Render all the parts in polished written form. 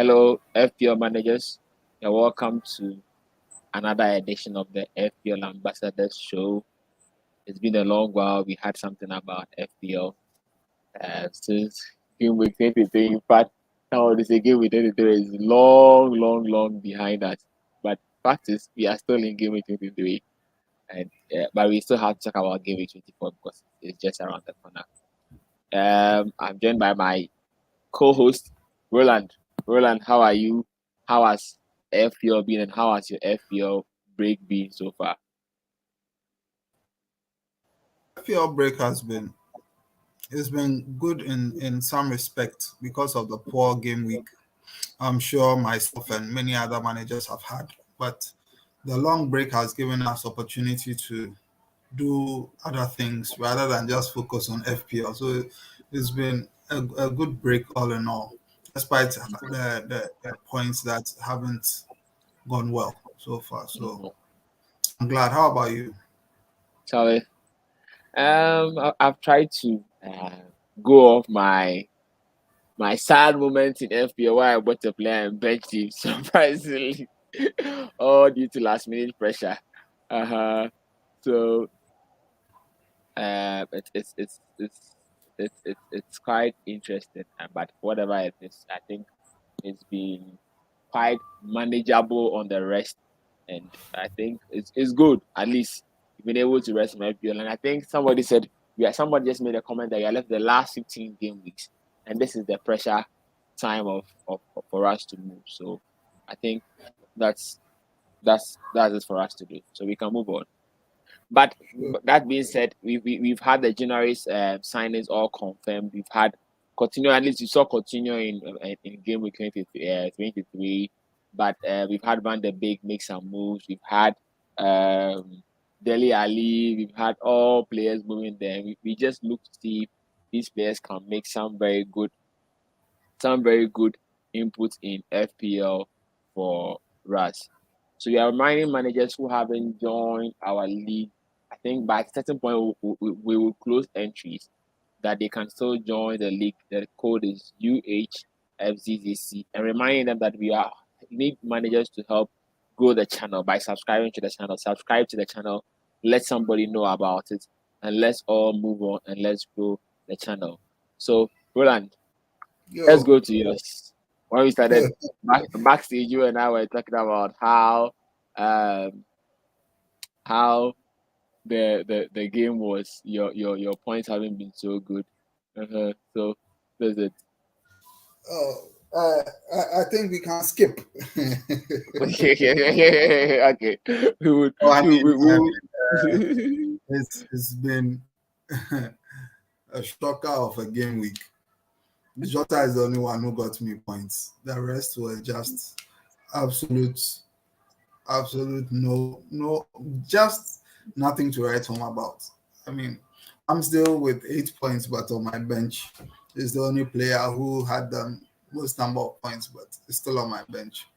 Hello, FPL managers. You're welcome to another edition of the FPL Ambassadors show. It's been a long while. We had something about FPL since game week 23. In fact, now this game week 23 is long behind us. But fact is, we are still in game week 23, and but we still have to talk about game week 24 because it's just around the corner. I'm joined by my co-host Roland. Roland, how are you? How has FPL been, and how has your FPL break been so far? FPL break it's been good in some respect because of the poor game week. I'm sure myself and many other managers have had, but the long break has given us opportunity to do other things rather than just focus on FPL. So it's been a good break all in all, despite the points that haven't gone well so far. So I'm glad. How about you? Charlie, I've tried to go off my sad moments in FPL where I bought a player and benched him surprisingly, all due to last minute pressure. So it's quite interesting, but whatever it is, I think it's been quite manageable on the rest, and I think it's good. At least you've been able to rest my FPL. And I think somebody said somebody just made a comment that you left the last 15 game weeks, and this is the pressure time of for us to move. So I think that's it for us to do. So we can move on. But that being said, we've had the January signings all confirmed. We've had continue, at least you saw continue in game week 23. But we've had Vanderbik make some moves. We've had Dele Ali. We've had all players moving there. We just look to see if these players can make some very good input in FPL for us. So we are reminding managers who haven't joined our league. I think by a certain point we will close entries that they can still join the league. The code is UHFZZC, and reminding them that we need managers to help grow the channel by subscribing to the channel. Subscribe to the channel, let somebody know about it, and let's all move on and let's grow the channel. So Roland, let's go to yours. When we started backstage, you and I were talking about how the game was. Your points haven't been so good. So that's it. I think we can skip. Okay. We would. It's been a shocker of a game week. Jota is the only one who got me points. The rest were just absolute no, just nothing to write home about. I mean, I'm still with 8 points, but on my bench is the only player who had the most number of points, but it's still on my bench.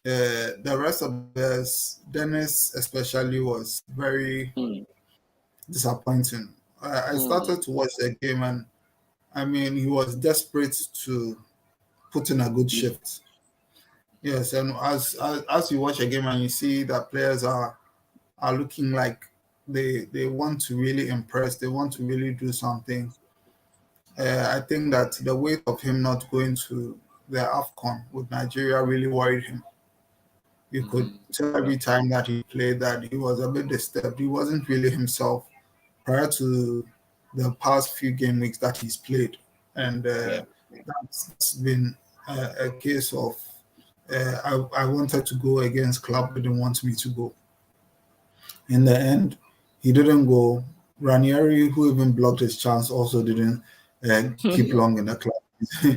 The rest of us, Dennis especially, was very disappointing. I started to watch the game, and I mean, he was desperate to put in a good shift. Yes, and as you watch a game and you see that players are looking like they want to really impress, they want to really do something. I think that the weight of him not going to the AFCON with Nigeria really worried him. You could tell every time that he played that he was a bit disturbed. He wasn't really himself prior to the past few game weeks that he's played. And that's been a case of I wanted to go against club, didn't want me to go. In the end, he didn't go. Ranieri, who even blocked his chance, also didn't keep long in the club.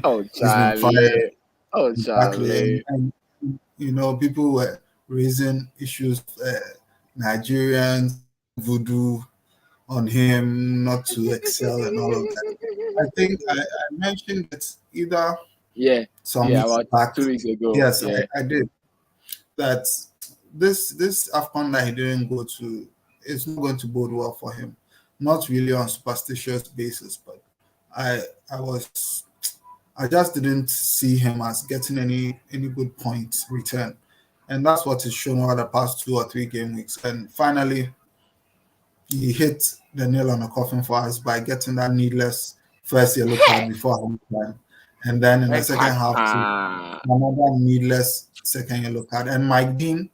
Oh, Charlie. Exactly. And, people were raising issues, Nigerians, voodoo on him, not to excel and all of that. I think I mentioned it either about back. 2 weeks ago. Yes, I did. That this AFCON that he didn't go to is not going to bode well for him. Not really on superstitious basis, but I was I just didn't see him as getting any good points return. And that's what is shown over the past 2 or 3 game weeks. And finally, he hit the nail on the coffin for us by getting that needless first yellow card before halftime. And then in the Red second card. half, too, another needless second yellow card. And Mike Dean,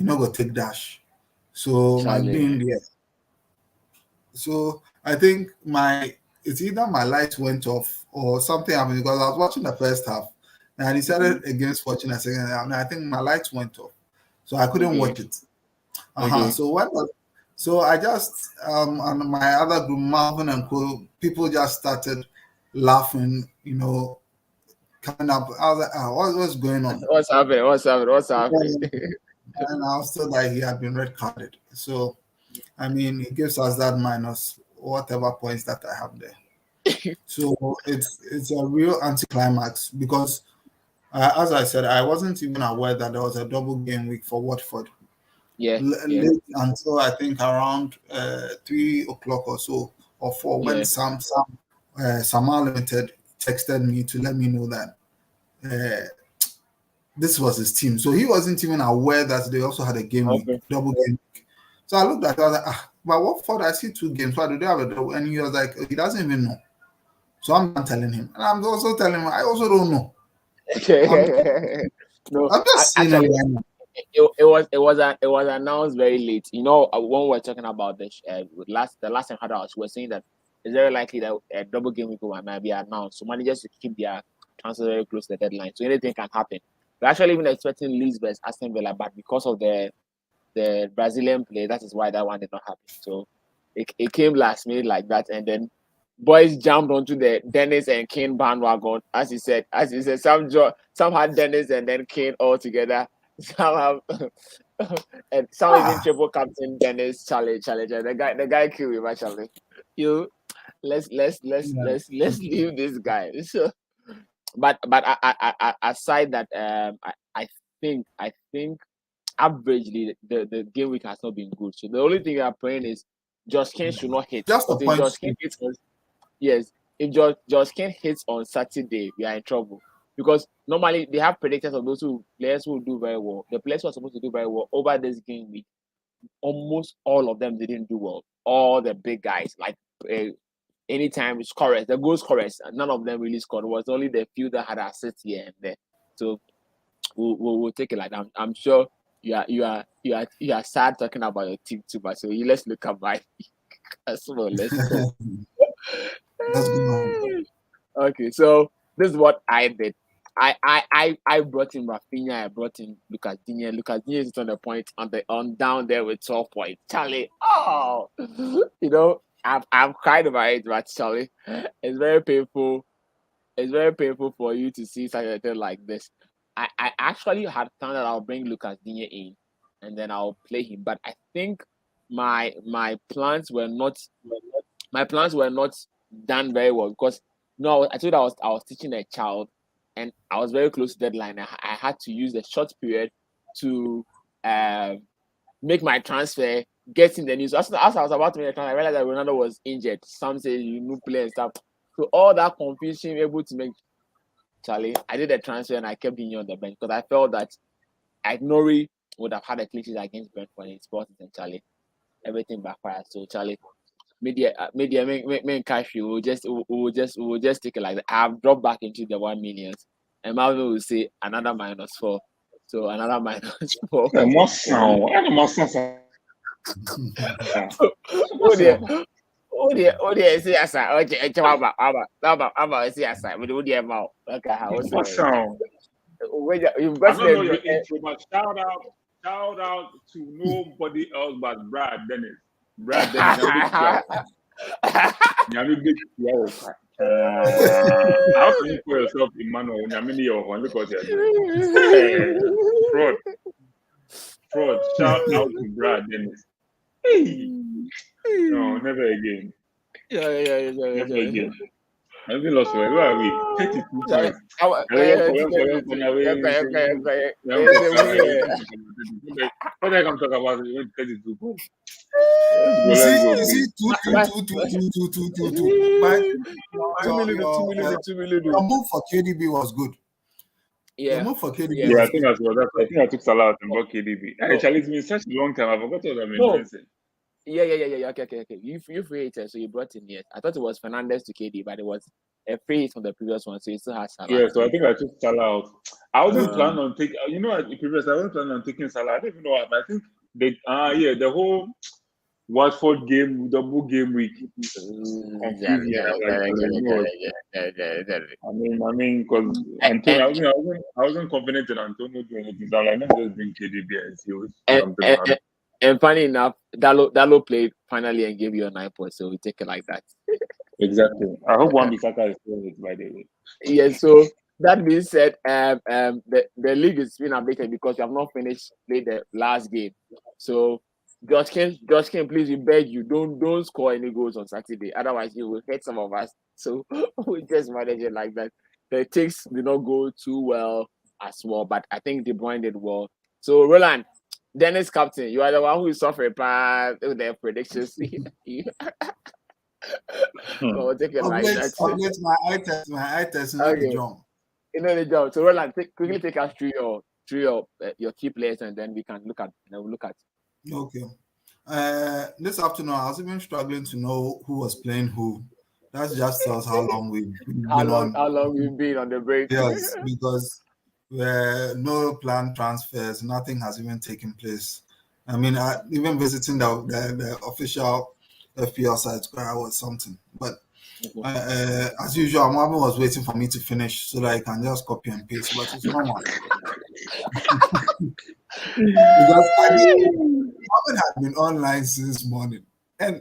go take dash. So Mike Charlie. Dean, yes. So I think it's either my lights went off or something happened because I was watching the first half and I decided against watching the second half. And I think my lights went off. So I couldn't Okay. watch it. Okay. So I just on my other group, Marvin and Co, people just started laughing, coming up. I was like, what's going on? What's happening? What's happening? And I was told that he had been red carded. So I mean, it gives us that minus whatever points that I have there. So it's a real anticlimax because, as I said, I wasn't even aware that there was a double game week for Watford. Yeah. Late until I think around 3 o'clock or so or 4 when Sam Limited texted me to let me know that this was his team. So he wasn't even aware that they also had a game week, double game week. So I looked at it, I was like, but Watford, I see 2 games. Why do they have a double? And he was like, he doesn't even know. So I'm not telling him. And I'm also telling him, I also don't know. I'm just saying actually, it was announced very late. When we were talking about this the last time I had us, we were saying that it's very likely that a double game week might be announced. So managers should keep their transfers very close to the deadline. So anything can happen. We're actually even expecting Leeds vs Aston Villa, but because of the Brazilian play, that is why that one did not happen. So it came last minute like that, and then boys jumped onto the Dennis and Kane bandwagon. As he said, some had Dennis and then Kane all together. Some have and some even triple captain Dennis challenge. And the guy killed him actually. Let's leave this guy. So, but aside that, I think averagely the game week has not been good. So the only thing we are praying is Josh Kane should not hit. Just a If point. Josh Kane hits if Josh Kane hits on Saturday, we are in trouble. Because normally they have predictors of those players who will do very well. The players who are supposed to do very well over this game week, almost all of them didn't do well. All the big guys, like anytime scorers, the goal scorers, none of them really scored. It was only the few that had assists here and there. So we'll take it like that. I'm sure you are sad talking about your team too much. So let's look at my as well. Let's go. Okay, so this is what I did. I brought in Rafinha. I brought in Lucas Digne. Lucas Digne is on the point on down there with 12 points. Charlie, I'm crying about it, right, Charlie? It's very painful. It's very painful for you to see such a thing like this. I actually had thought that I'll bring Lucas Digne in and then I'll play him, but I think my plans were not done very well because I told I was teaching a child and I was very close to deadline. I had to use the short period to make my transfer, get in the news. As I was about to make a transfer, I realized that Ronaldo was injured. Some say play and stuff. So all that confusion able to make Charlie. I did a transfer and I kept him on the bench because I felt that Nori would have had a clean sheet against Brentford in Sporting and Charlie. Everything backfired. So Charlie, media, main cash. We'll just take it like that. I've dropped back into the 1 million, and Marvin will say another -4. So another -4. Oh dear, see as I okay, about see as I we do the amount. Okay, how was it? You've got I don't know your intro, but shout out to nobody else but Brad Dennis. How can you call yourself Emmanuel when because you're fraud. Shout out to Brad Dennis. Hey. No, never again. Yeah. Never again. Have we lost? Where are we? 32 points. What I can talk about 32 points. You Let's see, two. But your move for KDB was good. Your move for KDB Yeah, I was think good. I think I took Salah out and bought KDB. Actually, it's been such a long time. I forgot what I'm doing. Yeah. Okay. You free hit, so you brought in yet. I thought it was Fernandez to KD, but it was a free hit from the previous one, so it still has Salah. Yeah, so I think I took Salah out. I wasn't planning on taking. You know, previous I wasn't planning on taking Salah. I don't even know why, but I think they. The whole Watford game, double game week. Confused me. I mean, because Antonio, I wasn't confident in Antonio doing anything. So I'm like, let me just bring KDB and see what's something. And funny enough, Dalo played finally and gave you a 9 points, so we take it like that. Exactly. I hope Wan-Bissaka is still it, by the way. Yeah, so that being said, the league is being updated because we have not finished playing the last game. So Josh King, please, we beg you, don't score any goals on Saturday. Otherwise, you will hurt some of us. So we just manage it like that. The takes did not go too well as well, but I think De Bruyne did well. So Roland, Dennis captain, you are the one who is suffering with their predictions. Oh, take it like that. My eye test, not the jump. You know the job. So Roland, quickly take us through your key players, and then we can look at. Okay. This afternoon, I was even struggling to know who was playing who. That just tells how long we've been on. How long we've been on the break? Yes, because no planned transfers, nothing has even taken place. I mean, even visiting the official FPL site where I was something. But as usual, Marvin was waiting for me to finish so that I can just copy and paste. But it's normal. Because Marvin had been online since morning. And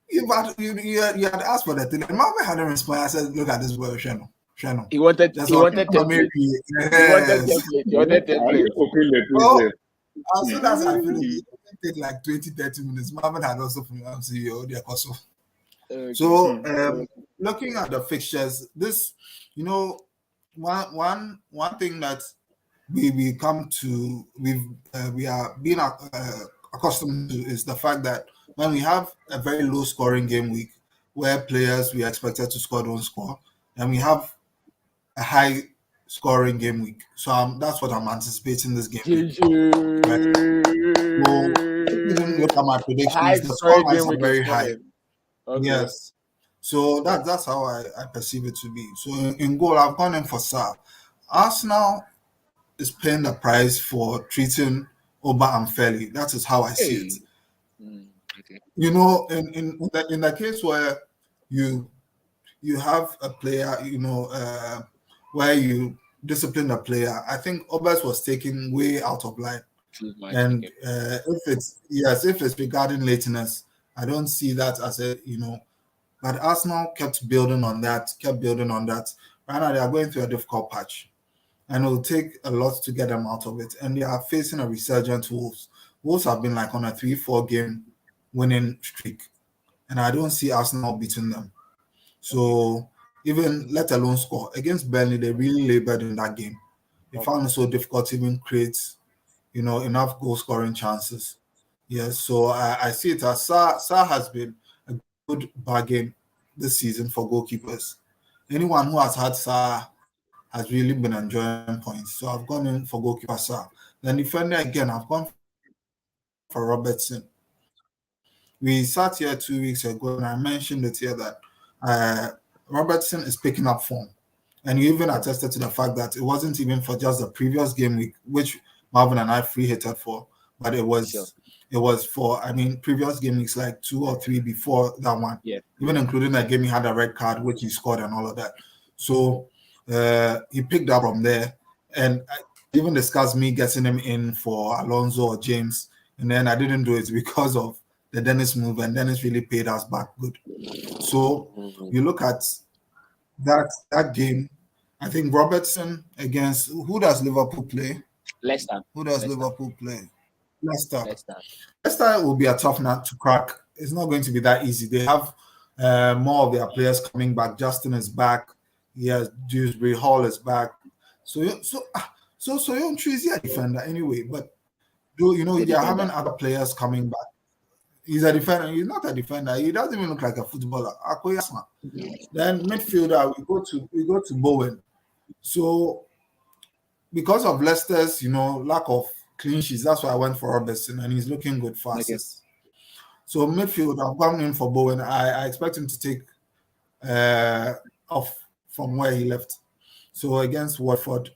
you had asked for that thing. And Marvin hadn't responded. I said, look at this boy, Shano. He wanted template. As soon as I finished, it take like 20-30 minutes. Marvin had also from CEO, the Apostle. So looking at the fixtures, this, one thing that we are being accustomed to is the fact that when we have a very low scoring game week where players we are expected to score don't score, and we have a high scoring game week. So that's what I'm anticipating this game week. Right? So if you didn't look at my predictions, the score lines are very high. Okay. Yes. So that's how I perceive it to be. So in goal, I've gone in for Sarr. Arsenal is paying the price for treating Oba unfairly. That is how I see it. Okay. In the case where you have a player, where you discipline a player, I think Obers was taken way out of line. And if it's regarding lateness, I don't see that as but Arsenal kept building on that. Right now they are going through a difficult patch, and it will take a lot to get them out of it. And they are facing a resurgent Wolves. Wolves have been like on a 3-4 game winning streak, and I don't see Arsenal beating them. So even let alone score against Burnley, they really labored in that game. They found it so difficult to even create, enough goal scoring chances. Yes, so I see it as Sarr has been a good bargain this season for goalkeepers. Anyone who has had Sarr has really been enjoying points. So I've gone in for goalkeeper Sarr. Then defender again, I've gone for Robertson. We sat here 2 weeks ago and I mentioned it here that Robertson is picking up form. And you even attested to the fact that it wasn't even for just the previous game week, which Marvin and I free hitted for, but it was for, previous game weeks like 2 or 3 before that one. Yeah. Even including that game he had a red card, which he scored and all of that. So he picked up from there. And I even discussed me getting him in for Alonso or James. And then I didn't do it because of the Dennis move, and Dennis really paid us back good. So you look at that game, I think Robertson against, who does Liverpool play? Leicester. Who does Liverpool play? Leicester will be a tough nut to crack. It's not going to be that easy. They have more of their players coming back. Justin is back. Yes, Dewsbury Hall is back. So you don't choose a defender anyway. But they're having other players coming back. He's a defender. He's not a defender. He doesn't even look like a footballer. Then midfielder, we go to Bowen. So because of Leicester's, lack of clean sheets, that's why I went for Robertson, and he's looking good for assists. So midfield, I've gone in for Bowen. I expect him to take off from where he left. So against Watford,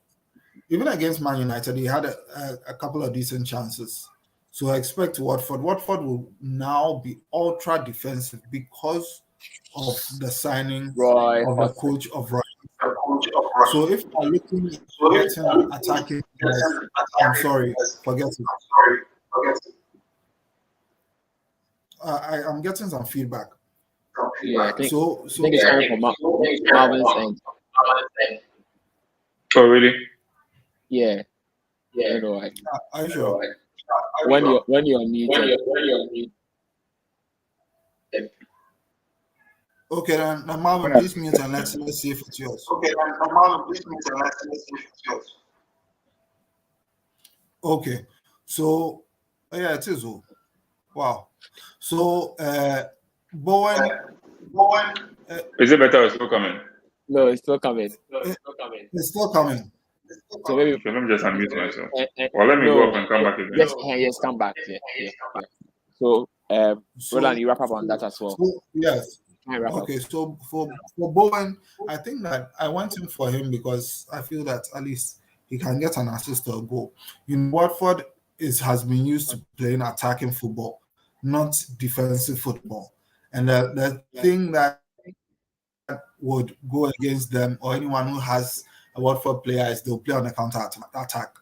even against Man United, he had a couple of decent chances. So I expect Watford. Watford will now be ultra defensive because of the signing of the coach of Roy. So if I'm looking at attacking guys, I'm sorry, forget it. I'm getting some feedback. Yeah, I think, so I think it's coming from Marvin's end. Oh, really? Yeah. I don't know why. Are you sure? When you're muted. Okay, then Marvin, please mute and let's see if it's yours. Okay, so yeah, it is. Wow. So Bowen. Is it better or still coming? No, it's still coming. It's still coming. So maybe let me just unmute myself. Well, let me go up and come back again. Yes, come back. Yeah. So Roland, you wrap up on that as well. So, yes. Okay, so for Bowen, I think that I went in for him because I feel that at least he can get an assist or a goal. Watford has been used to playing attacking football, not defensive football. And the thing that would go against them or anyone who has a Watford player is they'll play on the counter attack,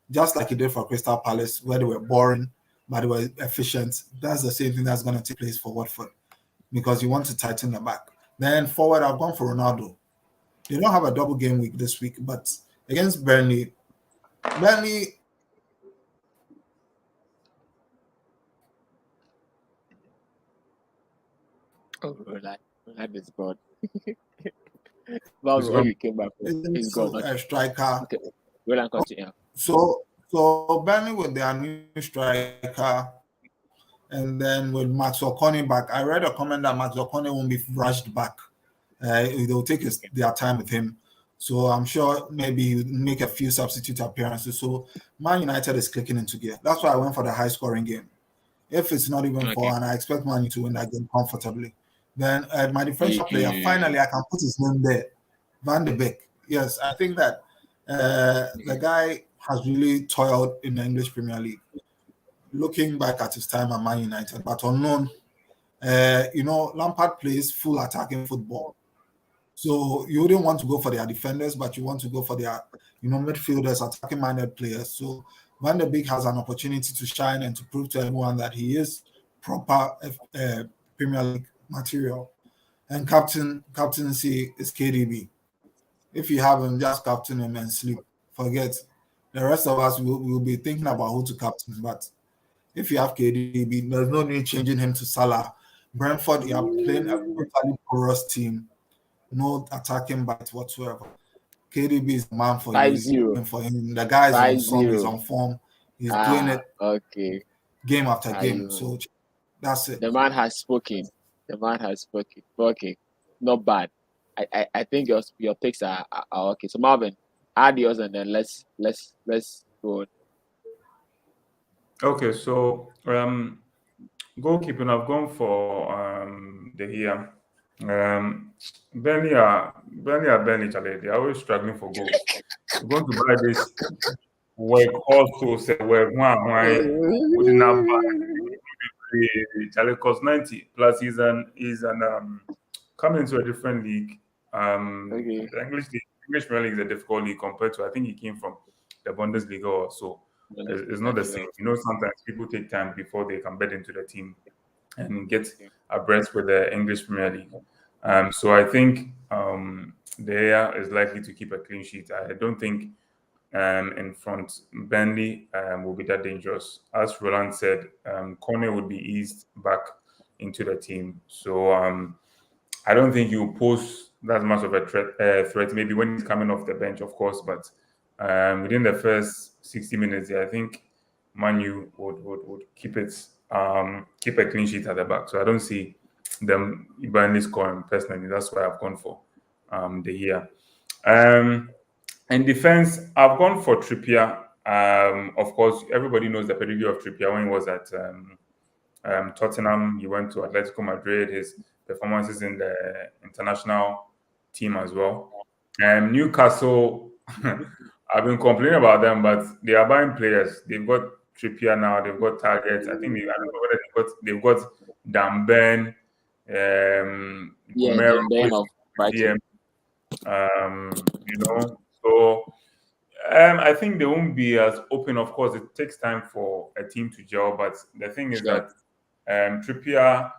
just like he did for Crystal Palace, where they were boring but they were efficient. That's the same thing that's going to take place for Watford because you want to tighten the back. Then forward, I've gone for Ronaldo. They don't have a double game week this week, but against Burnley. Oh, Roland is gone. When you came back, he's gone. A striker. Okay. Roland, continue. So Burnley with their new striker, and then with Max O'Connor back. I read a comment that Max O'Connor won't be rushed back. They'll take their time with him. So I'm sure maybe he'll make a few substitute appearances. So Man United is clicking into gear. That's why I went for the high-scoring game. If it's not even 4, and I expect Man U to win that game comfortably, then my differential player, finally, I can put his name there. Vanderbik. Yes, I think that the guy has really toiled in the English Premier League. Looking back at his time at Man United, but unknown. Lampard plays full attacking football. So you wouldn't want to go for their defenders, but you want to go for their, midfielders, attacking-minded players. So Van der Beek has an opportunity to shine and to prove to everyone that he is proper Premier League material. And captaincy is KDB. If you have him, just captain him and sleep. Forget. The rest of us will be thinking about who to captain. But if you have KDB, there's no need changing him to Salah. Brentford, you are playing a totally porous team. No attacking bite whatsoever. KDB is the man for you. And for him, the guy is on song, he's on form. He's doing it game after game. So that's it. The man has spoken. Okay, not bad. I think your picks are okay. So Marvin, add yours and then let's go on. Okay, so goalkeeping, I've gone for the here. Burnley are Chale. They're always struggling for goals. I'm going to buy this work also say work with enough Chale cost 90 plus he's coming into a different league. The English Premier League is a difficult league compared to I think he came from the Bundesliga or so. It's not the same. Sometimes people take time before they can bet into the team and get abreast with the English Premier League. So I think De Gea is likely to keep a clean sheet. I don't think in front Burnley will be that dangerous. As Roland said, Corner would be eased back into the team. So I don't think he will pose that much of a threat. Maybe when he's coming off the bench, of course, but within the first 60 minutes, yeah, I think Manu would keep a clean sheet at the back. So I don't see them Burnley scoring personally. That's why I've gone for the year. In defense, I've gone for Trippier. Of course, everybody knows the pedigree of Trippier when he was at Tottenham. He went to Atletico Madrid. His performances in the international team as well. Newcastle, I've been complaining about them, but they are buying players. They've got Trippier now. They've got targets. I think I don't know whether they've got Damben, Yeah, Gomero, the Ben of Brighton. So I think they won't be as open. Of course, it takes time for a team to gel, but the thing is that Trippier,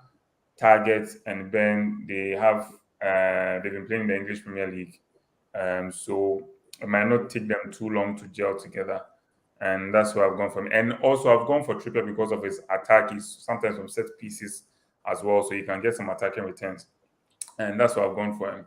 Target, and Ben, they've been playing the English Premier League, so it might not take them too long to gel together, and that's why I've gone for him. And also, I've gone for Trippier because of his attack. He's sometimes from set pieces as well, so you can get some attacking returns, and that's why I've gone for him.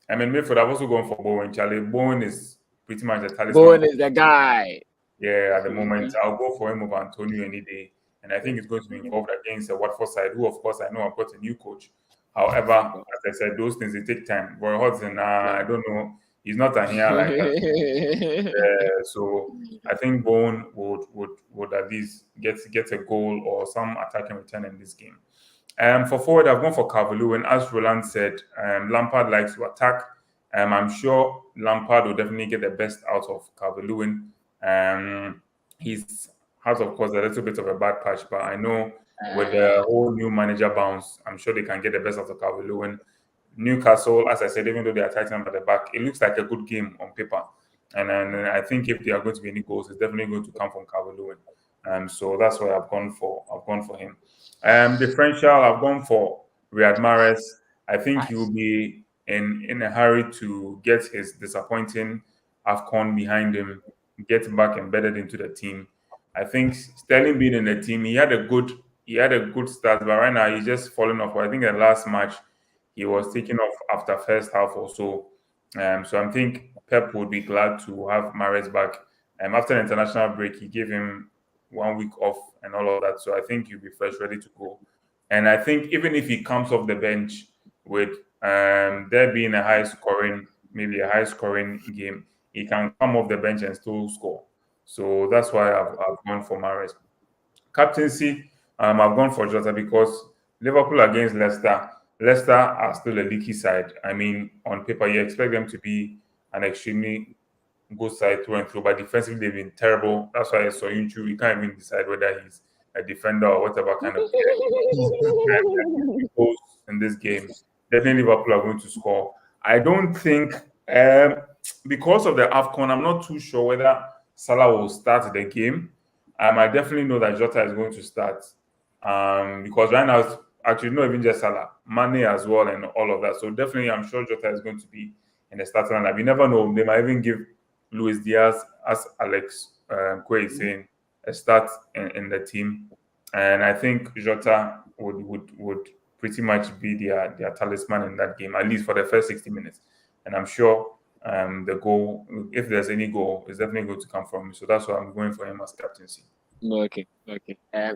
I mean, Mayfield, I've also gone for Bowen. Charlie Bowen is pretty much the talisman. Bowen is the guy. Yeah, at the moment, I'll go for him over Antonio any day. And I think it's going to be involved against the Watford side, who, of course, I know I've got a new coach. However, as I said, those things, they take time. Roy Hodgson, I don't know. He's not a here like that. So I think Bowen would at least get a goal or some attacking return in this game. For forward, I've gone for Calvert-Lewin. As Roland said, Lampard likes to attack. I'm sure Lampard will definitely get the best out of Calvert-Lewin. He has, of course, a little bit of a bad patch, but I know with the whole new manager bounce, I'm sure they can get the best out of Calvert-Lewin. Newcastle, as I said, even though they are tightened at the back, it looks like a good game on paper. And I think if there are going to be any goals, it's definitely going to come from Calvert-Lewin. So that's why I've gone for him. Differential, I've gone for Riyad Mahrez. I think he will be in a hurry to get his disappointing AFCON behind him, get back embedded into the team. I think Sterling being in the team, he had a good start, but right now he's just falling off. I think the last match he was taken off after first half or so. So I think Pep would be glad to have Mahrez back. After the international break, he gave him 1 week off and all of that. So I think he'll be fresh, ready to go. And I think even if he comes off the bench with there being a high scoring game, he can come off the bench and still score. So that's why I've gone for Mahrez. Captaincy, I've gone for Jota because Liverpool against Leicester. Leicester are still a leaky side. I mean, on paper, you expect them to be an extremely good side through and through, but defensively they've been terrible. That's why I saw you can't even decide whether he's a defender or whatever kind of player in this game. Definitely Liverpool are going to score. I don't think because of the AFCON, I'm not too sure whether Salah will start the game. I definitely know that Jota is going to start because right now it's actually not even just Salah, Mane as well and all of that. So definitely I'm sure Jota is going to be in the starting lineup. You never know. They might even give Luis Diaz, as Alex Quay is saying, a start in the team. And I think Jota would pretty much be their talisman in that game, at least for the first 60 minutes. And I'm sure the goal, if there's any goal, is definitely going to come from him. So that's why I'm going for him as captaincy. Okay.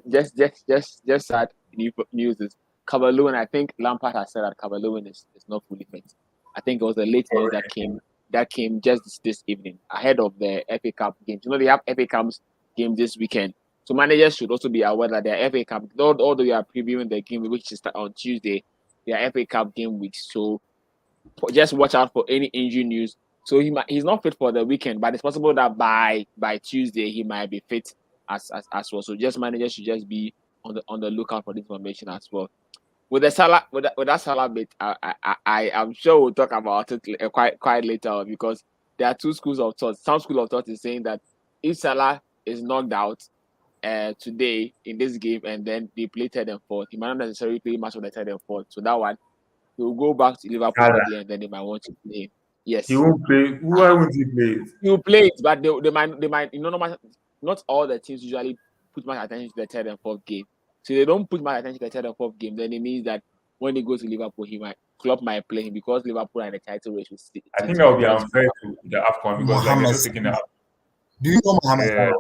Just sad news is Calvert-Lewin. I think Lampard has said that Calvert-Lewin is not fully fit. I think it was a late news that came just this evening ahead of the FA Cup games. You know, they have FA Cups game this weekend. So managers should also be aware that their FA Cup, although we are previewing the game which is on Tuesday, their FA Cup game week. So just watch out for any injury news. So he's not fit for the weekend, but it's possible that by Tuesday he might be fit as well. So just managers should just be on the lookout for this information as well. With the Salah, with that Salah bit, I am sure we'll talk about it quite later because there are two schools of thought. Some school of thought is saying that if Salah is knocked out today in this game and then they play third and fourth, he might not necessarily play much of the third and fourth. So that one, he will go back to Liverpool again and then they might want to play him. Yes, he won't play. Why won't he play it? He will play it, but they might not all the teams usually put much attention to the third and fourth game. So they don't put much attention to the third and fourth game, then it means that when he goes to Liverpool, he might Klopp might play him because Liverpool are in the title race. I think that would be unfair to the AFCON because like they're just taking it out. Do you know Mohamed Yeah.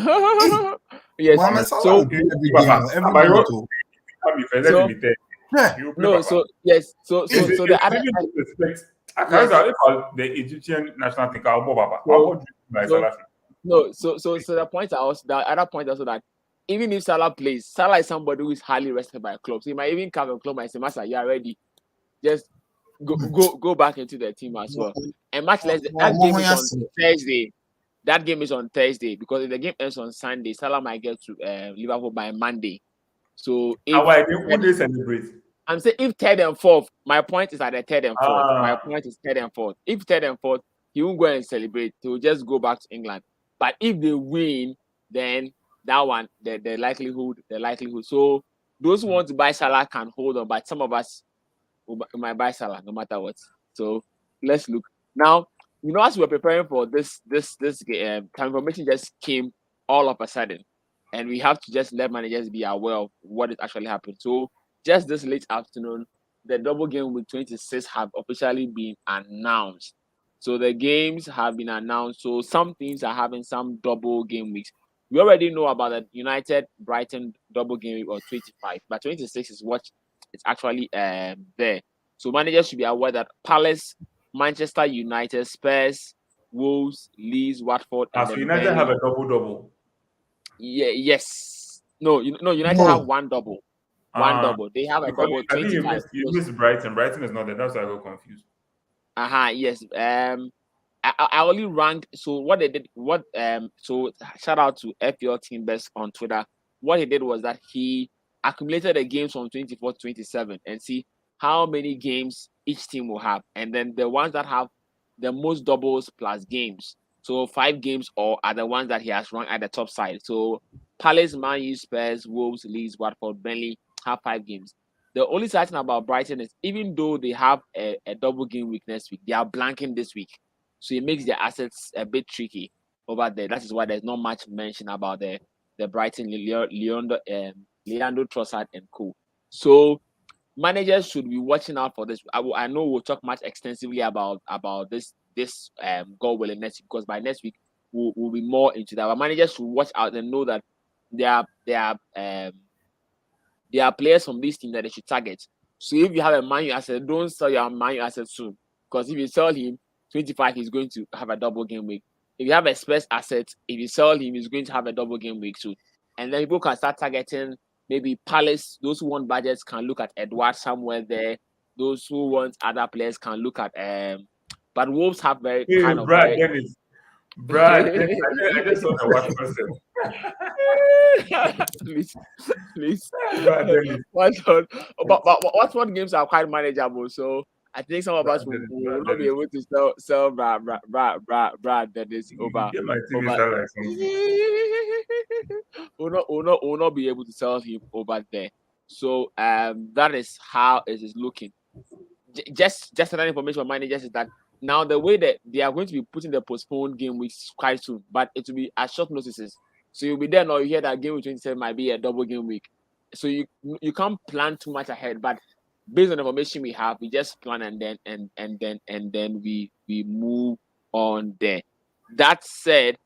Salah? Yes. Mohamed Salah So, will play every game, every month. So the other. I can't say if the Egyptian national team, so the point the other point also that even if Salah plays, Salah is somebody who is highly rested by clubs. He might even come and club and say, "Master, you are ready. Just go back into the team as well." And much less that game is on Thursday. That game is on Thursday because if the game ends on Sunday, Salah might get to Liverpool by Monday. So would they celebrate? I'm saying if third and fourth, my point is at the third and fourth. My point is third and fourth. If third and fourth, he won't go and celebrate. He will just go back to England. But if they win, then that one, the likelihood. So those who want to buy Salah can hold on, but some of us might buy Salah no matter what. So let's look now. As we're preparing for this information just came all of a sudden, and we have to just let managers be aware of what is actually happening. So just this late afternoon, the double game week 26 have officially been announced. So the games have been announced. So some teams are having some double game weeks. We already know about the United Brighton double game week or 25, but 26 is what is actually there. So managers should be aware that Palace, Manchester United, Spurs, Wolves, Leeds, Watford, and so United have a double. Yeah. Yes. No. United have one double. One double. They have a double. 25. I think you missed Brighton. Brighton is not there. That's why I got confused. Yes. I only ranked. So what they did. So shout out to FPL Team Best on Twitter. What he did was that he accumulated the games from 24 to 27 and see how many games each team will have, and then the ones that have the most doubles plus games. So 5 games or are the ones that he has ranked at the top side. So Palace, Man U, Spurs, Wolves, Leeds, Watford, Burnley have 5 games. The only sad thing about Brighton is even though they have a double game week next week, they are blanking this week. So it makes their assets a bit tricky over there. That is why there's not much mention about the Brighton, Leandro Trossard and co. So managers should be watching out for this. I know we'll talk much extensively about this goal willing next week because by next week we'll be more into that. But managers should watch out and know that there are players from this team that they should target. So if you have a Man U asset, don't sell your Man U asset soon because if you sell him 25, he's going to have a double game week. If you have a Spurs asset, if you sell him, he's going to have a double game week too. And then people can start targeting maybe Palace. Those who want budgets can look at Edward somewhere there. Those who want other players can look at but Wolves have very kind of Brad Dennis. I just saw the watch myself. please. Brad Dennis. But Watford games are quite manageable, so I think some of us will not be able to sell Brad Dennis over. Get my TV Will not be able to sell him over there. So that is how it is looking. Just another information for managers is that now the way that they are going to be putting the postponed game weeks quite soon, but it will be at short notices. So you'll be there now. You hear that game week 27 might be a double game week. So you can't plan too much ahead, but based on the information we have, we just plan and then we move on there. That said,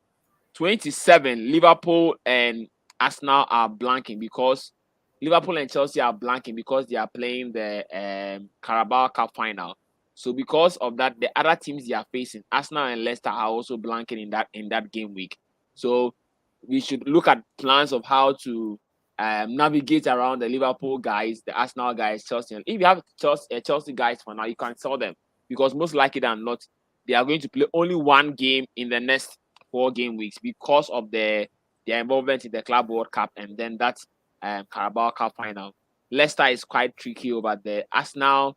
27 Liverpool and Arsenal are blanking because Liverpool and Chelsea are blanking because they are playing the Carabao Cup final. So because of that, the other teams they are facing, Arsenal and Leicester, are also blanking in that game week. So we should look at plans of how to navigate around the Liverpool guys, the Arsenal guys, Chelsea. And if you have Chelsea guys for now, you can sell them because most likely than not, they are going to play only one game in the next 4 game weeks because of their involvement in the Club World Cup and then that's Carabao Cup final. Leicester is quite tricky over there. Arsenal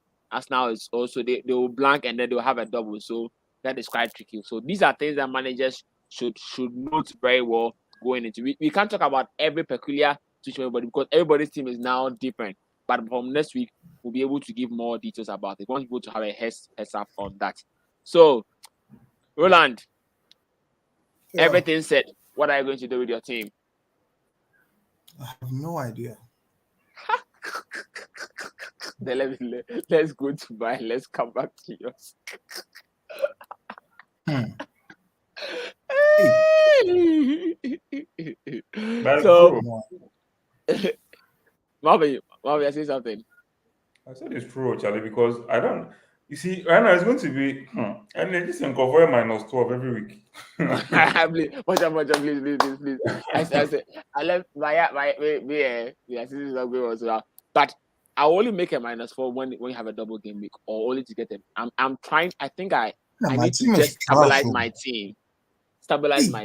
is also they will blank and then they'll have a double. So that is quite tricky. So these are things that managers should note very well going into. We can't talk about every peculiar situation, because everybody's team is now different. But from next week, we'll be able to give more details about it. We want people to have a heads up on that. So, Roland, everything said. What are you going to do with your team? I have no idea. Then let's go to buy. Let's come back to yours. So, Marvin, I say something. I said it's true, Charlie, because I don't. You see, right now it's going to be and this can cover -12 every week. Please, please. I said, I left my assistant is not going as well. But I only make a -4 when you have a double game week, or only to get them. I'm trying. I think I need to just stabilize my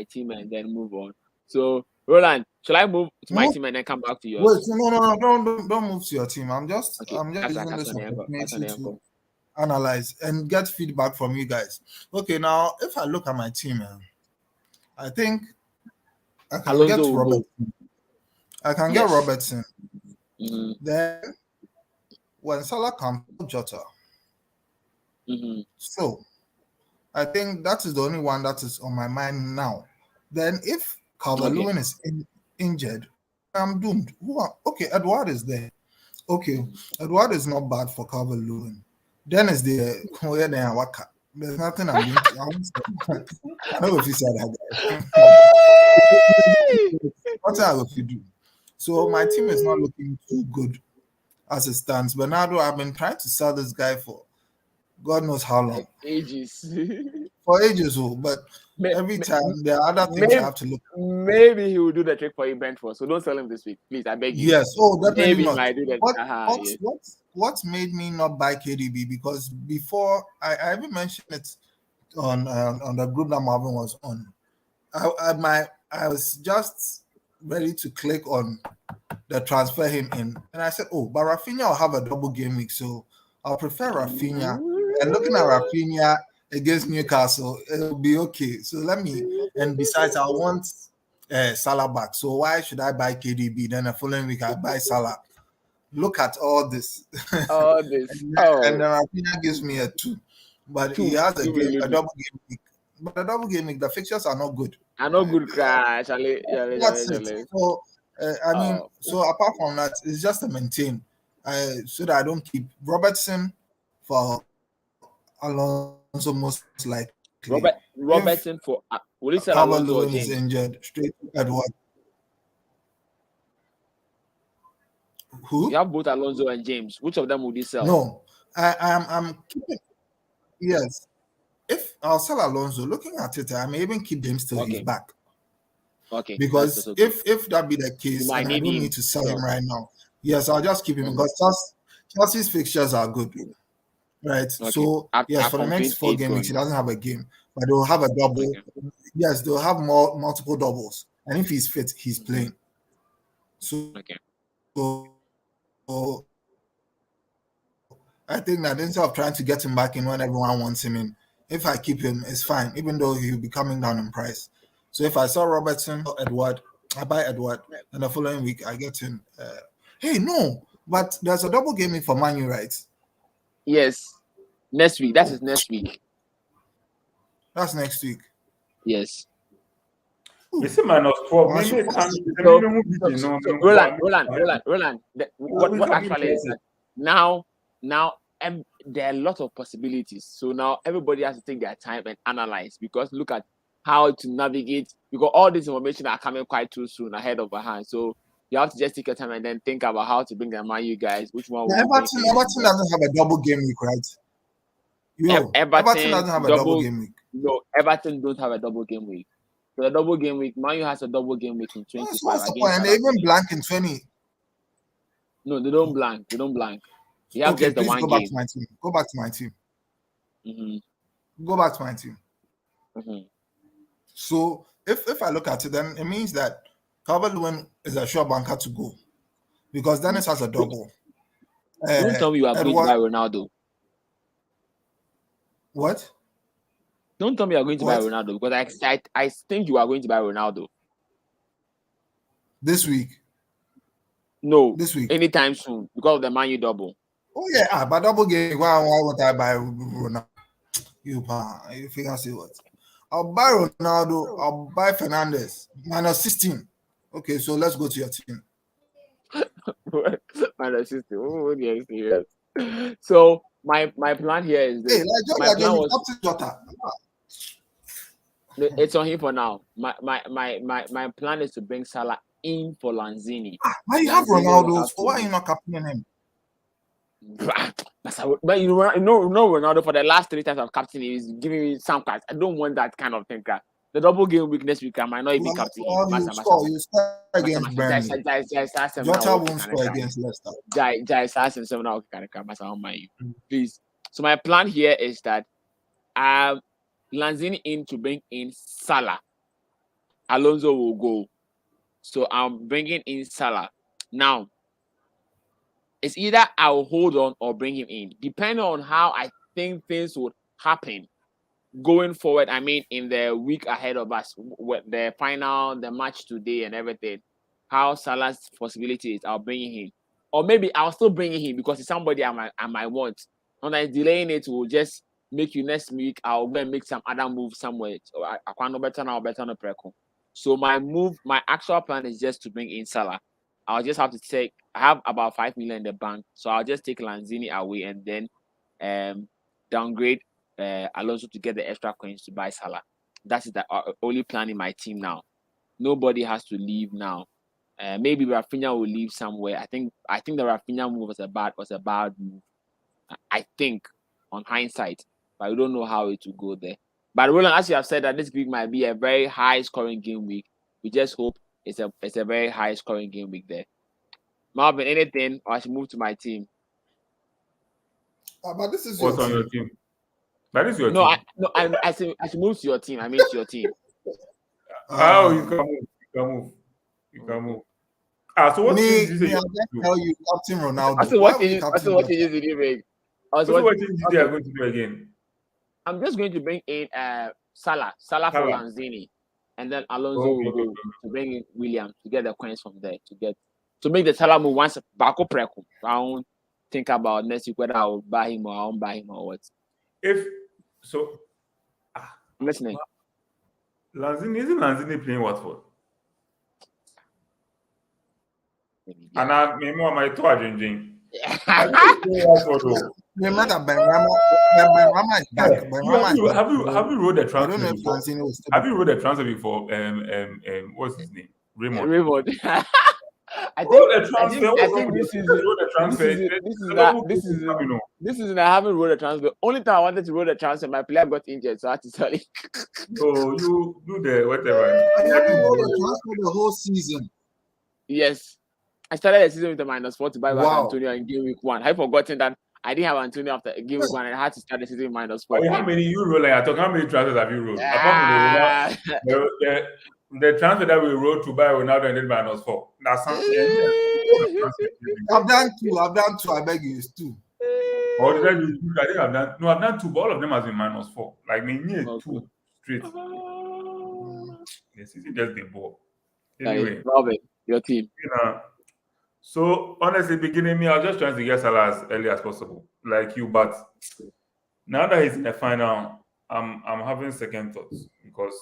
team, and then move on. So, Roland, shall I move to my team and then come back to yours? Wait, no, don't move to your team. I'm just using this opportunity to analyze and get feedback from you guys. Okay, now if I look at my team, I think I can get Robertson. I can get Robertson. Mm-hmm. Then when Salah comes, Jota. Mm-hmm. So I think that is the only one that is on my mind now. Then if Calvert-Lewin is injured, I'm doomed. Okay, Edward is there. Okay, Edward is not bad for Calvert-Lewin. Then is the Waka. There's nothing I'm doing. I know if you said that guy. What else if you do? So my team is not looking too good as it stands. Bernardo, I've been trying to sell this guy for God knows how long. Ages. For ages, but every time there are other things I have to look. Maybe he will do the trick for you, Brentford. So don't sell him this week, please. I beg you. Yes. Oh, definitely maybe not. He might do that. What made me not buy KDB? Because before I even mentioned it on the group that Marvin was on. I was just ready to click on the transfer him in, and I said, "Oh, but Rafinha will have a double game week, so I'll prefer Rafinha." And looking at Rafinha against Newcastle, it'll be okay. So let me. And besides, I want Salah back. So why should I buy KDB? Then the following week I buy Salah. Look at all this. All this. and then Rafinha gives me a 2. But he has a double game week. But the double game week, the fixtures are not good. Crash. That's it. So I mean, so apart from that, it's just to maintain, so that I don't keep Robertson for Alonso most likely. Robertson for will you sell Alonso or James? Is injured, straight to Edward. Who? You have both Alonso and James. Which of them would you sell? No, I'm keeping. Yes, if I'll sell Alonso, looking at it, I may even keep James till he's back. Okay. Because if that be the case, and I don't need to sell him right now, yes, I'll just keep him because Chelsea's fixtures are good, right? Okay. So yes, for the next 4 game weeks, he doesn't have a game, but they'll have a double. Okay. Yes, they'll have multiple doubles, and if he's fit, he's playing. So, so I think that instead of trying to get him back in when everyone wants him in, if I keep him, it's fine, even though he'll be coming down in price. So if I sell Robertson or Edward, I buy Edward, and the following week I get him. Hey, no, but there's a double game week for Man U, right? Yes, next week. That is next week. That's next week. Yes. It's a -12. Roland. What actually is that now there are a lot of possibilities. So now everybody has to take their time and analyze, because look at how to navigate, because all this information are coming quite too soon ahead of our hand. So you have to just take your time and then think about how to bring them on you guys. Which one? Everton doesn't have a double game week, right? Everton doesn't have a double game week. No, Everton don't have a double game week. So the double game week, Man U has a double game week in 25. And they even blank in 20. No, they don't blank. You have just the one game. Go back to my team. Mm-hmm. Go back to my team. Mm-hmm. So if I look at it, then it means that Calvert-Lewin is a sure banker to go, because Dennis has a double. Don't tell me you are going to buy Ronaldo. What? Don't tell me you are going to buy Ronaldo, because I think you are going to buy Ronaldo this week. No, this week, anytime soon, because of the Man U double. Oh yeah, but double game. Why would I buy Ronaldo? You can see what? I'll buy Ronaldo. I'll buy Fernandes. -16. Okay, so let's go to your team. minus 60. Oh, yeah, serious. So my plan here is this. Hey, like My plan was Captain Jota. it's on him for now. My plan is to bring Salah in for Lanzini. Why you have Ronaldo? So why are you not captaining him? But you know Ronaldo for the last 3 times I've captained him, he's giving me some cards. I don't want that kind of thing. The double game week next week, I might not even captain him. You score against Burnley. Jota won't score against Leicester. Please. So my plan here is that Lanzini in to bring in Salah. Alonso will go. So I'm bringing in Salah. Now, it's either I'll hold on or bring him in, depending on how I think things would happen going forward. I mean, in the week ahead of us, with the match today and everything, how Salah's possibility is, I'll bring him in. Or maybe I'll still bring him in because it's somebody I might want. And I'm delaying it will just make you next week. I'll go and make some other move somewhere. I can't better now, better no preco. So my actual plan is just to bring in Salah. I'll just have to I have about 5 million in the bank, so I'll just take Lanzini away and then downgrade Alonso to get the extra coins to buy Salah. That is the only plan in my team now. Nobody has to leave now. Maybe Rafinha will leave somewhere. I think the Rafinha move was a bad move. I think on hindsight, but we don't know how it will go there. But Roland, as you have said, that this week might be a very high scoring game week. We just hope it's a very high scoring game week there. Marvin, anything, or I should move to my team? But this is What's on your team? That is your team. I should move to your team. I mean to your team. You can move. So what changes did you tell you, Captain Ronaldo? So what changes did you make? What changes you are going to do again? I'm just going to bring in Salah for Lanzini, and then Alonso will go to bring in Williams to get the coins from there to make the Salah move once back up. I won't think about next week whether I will buy him or I won't buy him or what. I'm listening. Isn't Lanzini playing Watford? And I remember my two Argentine. Remember that Benrahma is back. Have you wrote the transfer? I don't know if Lanzini was still. Have you wrote the transfer before? What's his name? Raymond. I think this is I haven't wrote a transfer. Only time I wanted to wrote a transfer, my player got injured, so I had to tell him. So you do the whatever. I haven't wrote a transfer the whole season. Yes, I started the season with a -4 to buy back Antonio in game week 1. I've forgotten that I didn't have Antonio after game week 1, and I had to start the season with -4. How many you roll? How many transfers have you rolled? Apart from the transfer that we wrote to buy Ronaldo and then -4. That's something. I've done two. I beg you, it's 2. Or did I do? I think I've done 2, but all of them has been -4. Like me, 2 straight. The season just the ball. Anyway, Robin, your team. So honestly, beginning me, I was just trying to get Salah as early as possible, like you. But now that he's in the final, I'm having second thoughts because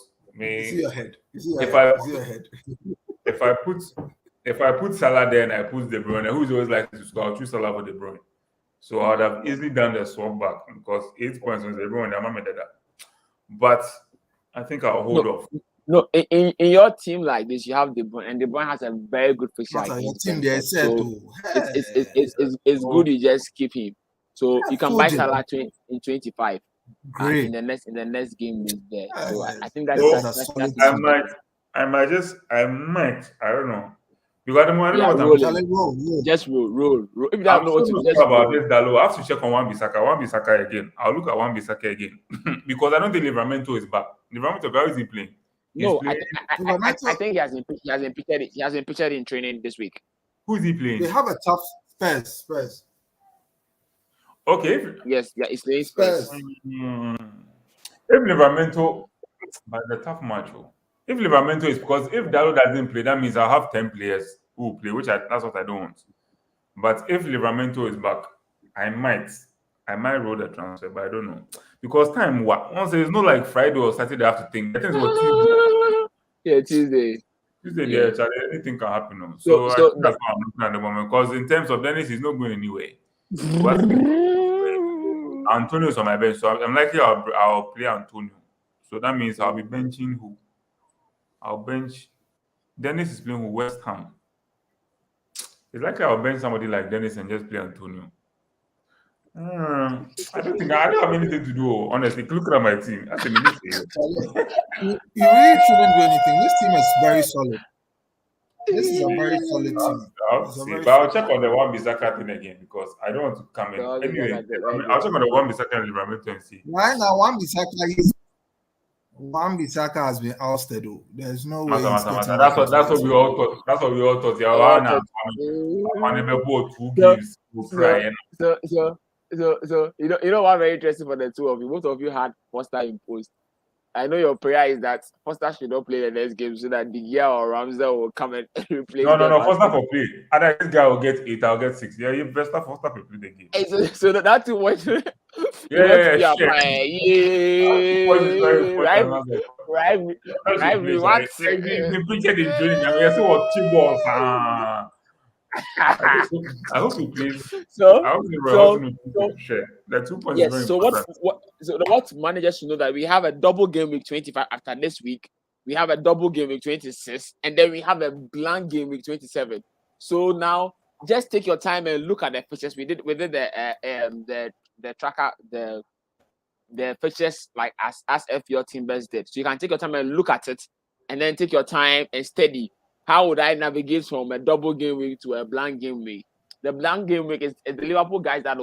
if I put Salah there and I put De Bruyne, who's always like to score, I'll choose Salah for De Bruyne. So I would have easily done the swap back because 8 points on De Bruyne, I'm not that. But I think I'll hold off. No, in your team like this, you have De Bruyne, and De Bruyne has a very good fixture. Your team there said, it's good you just keep him. So you can buy Salah in 25. In the next game there. So I think that's I might. I don't know. Because I don't know just roll. If you don't know what to do about this, Dalo, I have to check on Wan-Bissaka again. I'll look at Wan-Bissaka again because I don't think Livramento is back. Livramento, how is he playing? No, I think he has been pictured in training this week. Who is he playing? They have a tough Spurs. Okay. Yes, it's playing Spurs. If Livramento, but the tough match. If Livramento is because if Dalo doesn't play, that means I'll have 10 players who play, that's what I don't want. But if Livramento is back, I might roll the transfer, but I don't know. Because once there's no like Friday or Saturday I have to think. I think it's what Tuesday. Yeah, Tuesday. Tuesday, Yeah. there, anything can happen. No? So So I think that's what I'm looking at the moment. Because in terms of Dennis, he's not going anywhere. But Antonio's on my bench, so I'm likely I'll play Antonio. So that means I'll be benching who? I'll bench. Dennis is playing with West Ham. It's likely I'll bench somebody like Dennis and just play Antonio. I don't have anything to do. Honestly, looking at my team, that's a minute. You really shouldn't do anything. This team is very solid. This is a very solid team. I'll check on the Wan-Bissaka thing again because I don't want to come in. Anyway, I'll check on the Wan-Bissaka and Livramento and see. Right now, Wan-Bissaka has been ousted. There's no way. That's what we all thought. That's what we all thought. Yeah, two games. So you know what very interesting for the two of you. Both of you had Foster imposed. I know your prayer is that Foster should not play the next game so that De Gea or Ramsdale will come and replace. No. Foster for play. Other this guy will get 8. I'll get 6. Yeah, you best Foster for play the game. So that too much. Yeah. Right. What? He pictured in training. I see what two balls. I hope he plays. So the 2 points. Yes. So what managers should know that we have a double game week 25 after this week. We have a double game week 26, and then we have a blank game week 27. So now just take your time and look at the fixtures. We did the tracker the fixtures like as FPL Timbers did. So you can take your time and look at it, and then take your time and study. How would I navigate from a double game week to a blank game week? The blank game week is the Liverpool guys that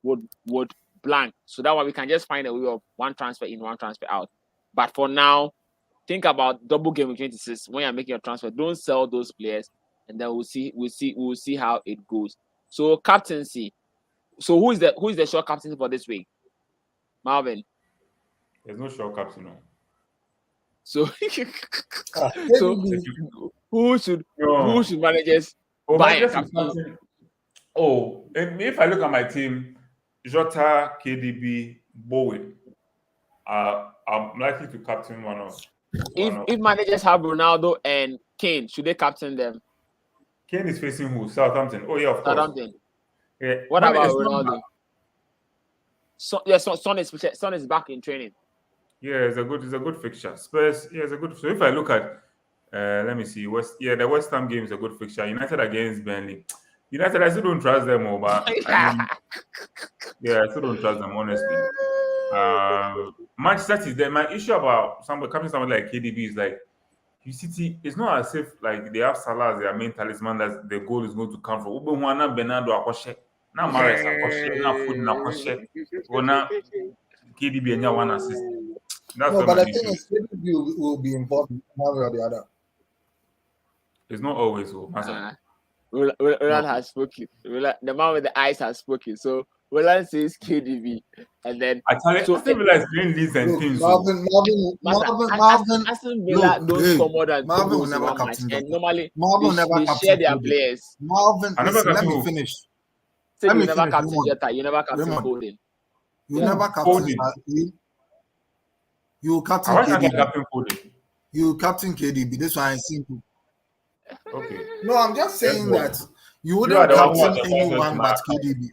would blank. So that way we can just find a way of one transfer in, one transfer out. But for now, think about double game week 26 when you're making your transfer. Don't sell those players, and then we'll see how it goes. So captaincy. So who is the short captain for this week? Marvin. There's no short captain. No. So who should managers buy a captain? If I look at my team, Jota, KDB, Bowen, I'm likely to captain one of. If managers have Ronaldo and Kane, should they captain them? Kane is facing who? Southampton. Oh yeah, of course. Southampton. Yeah. What about Ronaldo? Son is back in training. Yeah, it's a good fixture. Spurs, yeah, it's a good. So if I look at, let me see, the West Ham game is a good fixture. United against Burnley. United, I still don't trust them, but I still don't trust them honestly. Manchester is there. My issue about somebody like KDB is like, you see, it's not as if like they have Salah as their main talisman that the goal is going to come from. Bernardo Akoshe, now Mahrez Akoshe, now Foden Akoshe, or now KDB and one assist. That's but the thing is, KDB will be involved one way or the other. It's not always so. Roland has spoken. The man with the eyes has spoken. So Roland says KDB, and then Aston Villa is playing these and things. Marvin. Aston Villa don't score more than Marvin will never captain them. And normally Marvin they share their players. Marvin, let me finish. You never captain Jota. You never captain Foden. You never captain. You captain KDB. You captain KDB. This one is simple. Okay. No, I'm just saying that you wouldn't captain anyone but KDB.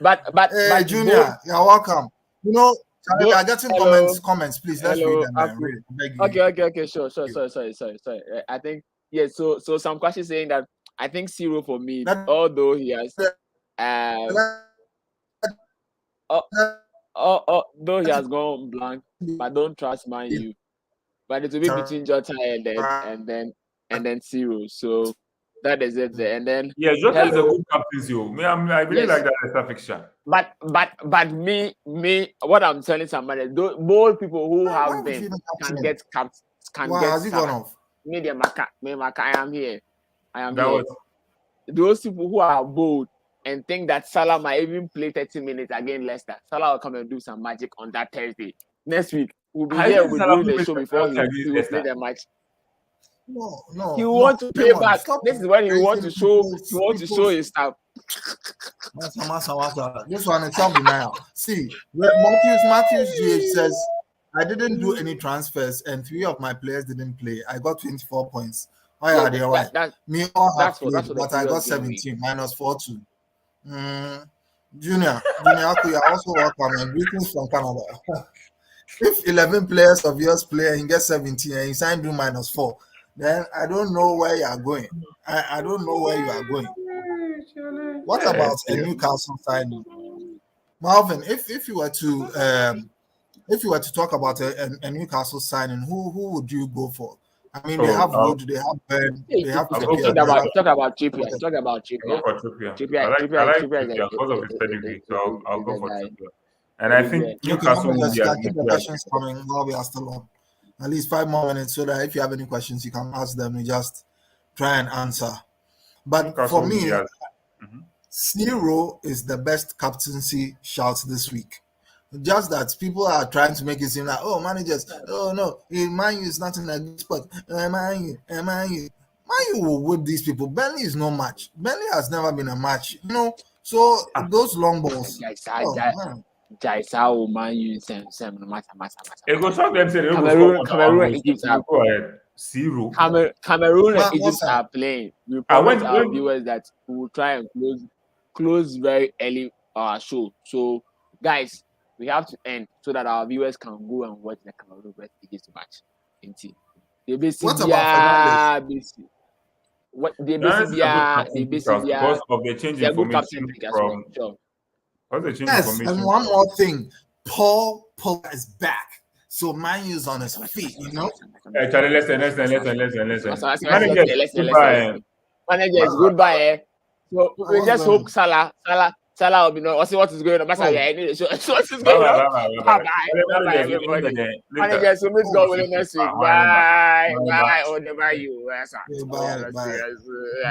But Junior, you're welcome. You know, we are getting comments. Please, let's read them. Okay. Sure. Sorry. I think So some questions saying that I think 0 for me, although he has though he has gone blank, but don't trust Man U. But it will be between Jota and then 0. So that is it there. And then Jota is a good captain. I really like that extra fixture. But me, what I'm telling somebody, both people who have been can get capped. Has he gone off? Me, I am here. Those people who are bold and think that Salah might even play 30 minutes against Leicester, Salah will come and do some magic on that Thursday. Next week, we'll be here. We'll do the show before he will play the match. No. He wants to pay back. This is when he wants to show. He wants to show his stuff. This one is self-denial. See, Matthews GH says I didn't do any transfers, and 3 of my players didn't play. I got 24 points. Oh Yeah, yeah, they're right. Me all have played, that's for the but I got previous game week. 17 minus 42. Junior, Aku, you're also welcome. And greetings from Canada. If 11 players of yours play and you get 17 and you sign do minus 4, then I don't know where you are going. I don't know where you are going. What about a Newcastle signing? Marvin, if you were to talk about a Newcastle signing, who would you go for? I mean, they have Wood, they have Ben, they have Trippier. Talk about Trippier. Talk about Trippier. I'll go for Trippier. Trippier. I like Trippier Trippier because of his pedigree, so I'll go for guy. Trippier. And I think Newcastle will be keep the questions coming while we are still on. At least 5 more minutes, so that if you have any questions, you can ask them. We just try and answer. But Newcastle for me, 0 is the best captaincy shout this week. Just that people are trying to make it seem like, oh, managers, oh no, Man U is not in a good spot. Man U will whip these people. Burnley is no match. Burnley has never been a match, So those long balls. Man U, It goes on them say Cameroon, Egypt are go ahead. 0. Cameroon and Egypt are playing. We promise our viewers that we will try and close very early our show. So, guys, we have to end so that our viewers can go and watch the Cameroon versus Egypt match. What about Fernandes? Because of the change in formation from. Yes, and one more thing, Paul is back, so Man U's on his feet. Charlie, listen. Manager, goodbye. So we just hope Salah will be what is going on. What is going on? Bye, everybody. Manager, so let's go with next week. Bye. Oh, never you. Bye.